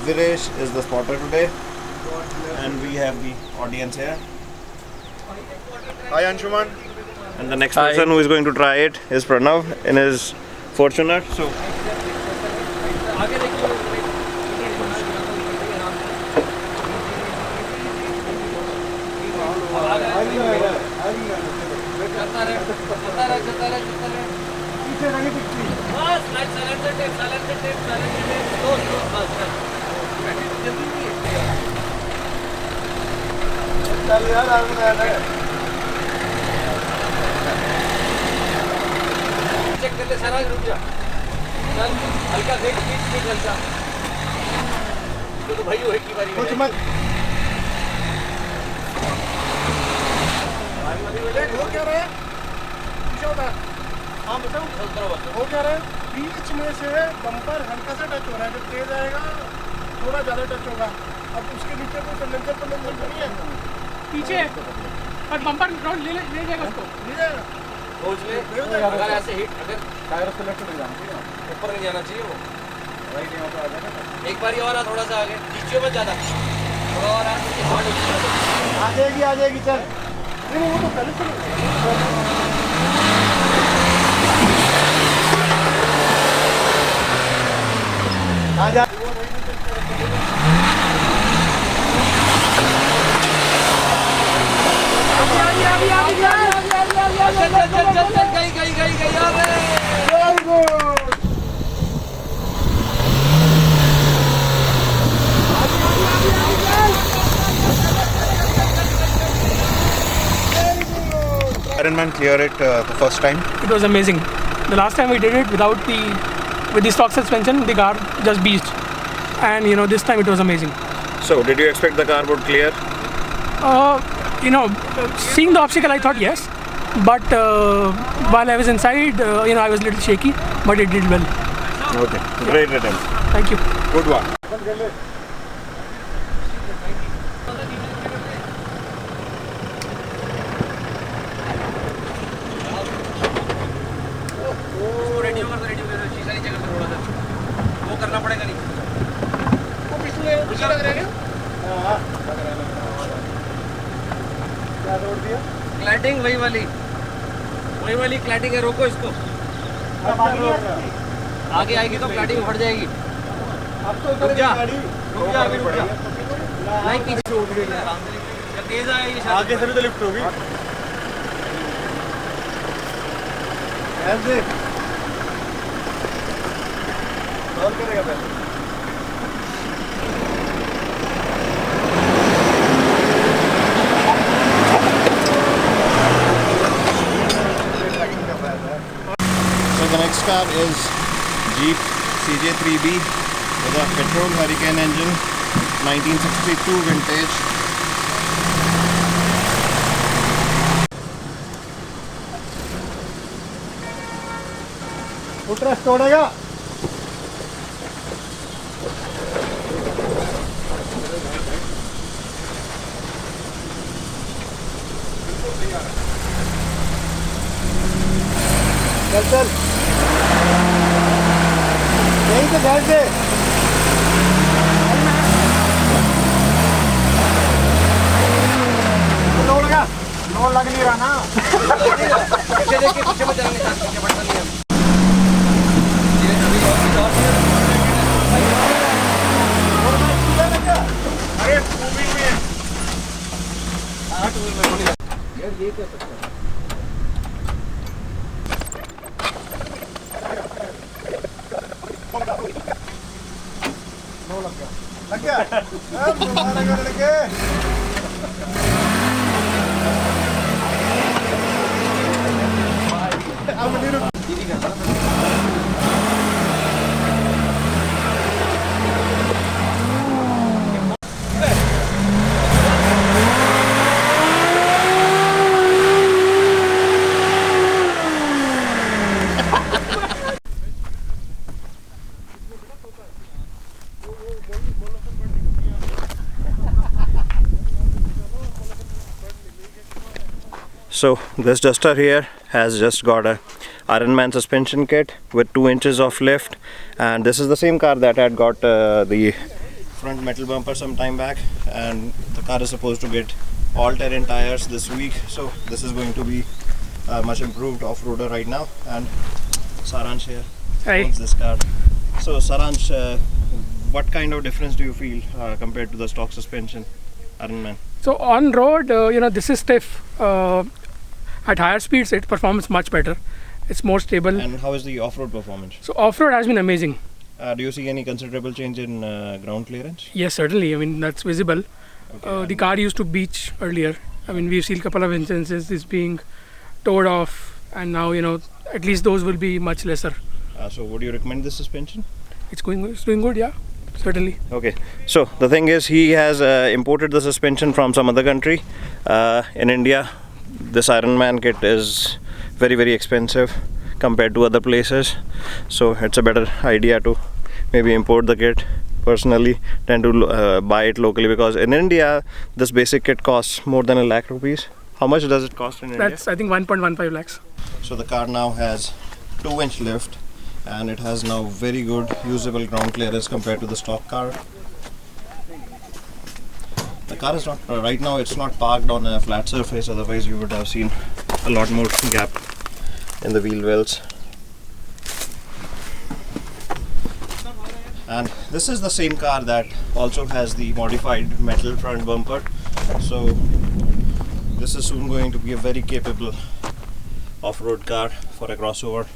Viresh is the spotter today, and we have the audience here. Hi Anshuman. And the next person who is going to try it is Pranav in his Fortuner. So check कर ले सारा, रुक जा, चल हल्का देख, पीछे हल्का तो भाई वो एक ही बारी कुछ मत हो क्या रहा है, पीछे होता। हाँ बताओ हो क्या रहा है, बीच में से बम्पर हल्का सा टच हो रहा है, जब तेज आएगा थोड़ा ज़्यादा टच होगा। अब उसके नीचे कोई कंडेंसर नहीं है पीछे, और बम्पर ले जाएगा उसको, ले जाएगा पहुँच ले। अगर ऐसे हिट, अगर टायर से लेफ्ट जाना चाहिए, ऊपर नहीं जाना चाहिए, वो राइट यहाँ पे आ जाएगा। एक बार और आ, थोड़ा सा आगे, नीचे मत ज़्यादा, थोड़ा और आ जाएगी चल। नहीं वो तो पहले से आ जा। Ironman clear it the first time. It was amazing. The last time we did it with the stock suspension, the car just beached, and this time it was amazing. So did you expect the car would clear? Seeing the obstacle, I thought yes, but while I was inside, I was a little shaky, but it did well. Okay, great attempt. Thank you. Good one. करना पड़ेगा नहीं, वो पिछले लग रहे हैं। क्या तोड़ दिया? क्लैटिंग वही वाली क्लैटिंग है, रोको इसको। आगे आएगी तो क्लैटिंग फट जाएगी। अब तो रुक जा अभी, रुक जा। नहीं पीछे जब तेज आएगी आगे से भी तो लिफ्ट होगी। ऐसे और करेगा पहले। So the next car is Jeep CJ3B with a petrol Hurricane engine, 1962 vintage. Footrest तोड़ेगा। चल यहीं से घर से लोड लग नहीं रहा ना। पीछे देखिए, पीछे मत जाने, पीछे बढ़ता नहीं है। अरे मूविंग में यार ये क्या सकता है। लग गया So this Duster here has just got a Ironman suspension kit with 2 inches of lift, and this is the same car that had got the front metal bumper some time back, and the car is supposed to get all-terrain tires this week, so this is going to be a much improved off-roader right now. And Saransh here owns this car. So Saransh, what kind of difference do you feel compared to the stock suspension Ironman? So on road, this is stiff. At higher speeds, it performs much better. It's more stable. And how is the off-road performance? So off-road has been amazing. Do you see any considerable change in ground clearance? Yes, certainly. I mean, that's visible. Okay, the car used to beach earlier. I mean, we've seen a couple of instances this being towed off, and now at least those will be much lesser. So would you recommend this suspension? It's doing good, yeah, certainly. Okay, so the thing is, he has imported the suspension from some other country. In India, this Ironman kit is very, very expensive compared to other places, so it's a better idea to maybe import the kit personally than to buy it locally, because in India this basic kit costs more than ₹1 lakh. How much does it cost in India? That's, I think, 1.15 lakhs. So the car now has 2-inch lift, and it has now very good usable ground clearance compared to the stock car. The car is not, right now it's not parked on a flat surface, otherwise you would have seen a lot more gap in the wheel wells. And this is the same car that also has the modified metal front bumper, so this is soon going to be a very capable off-road car for a crossover.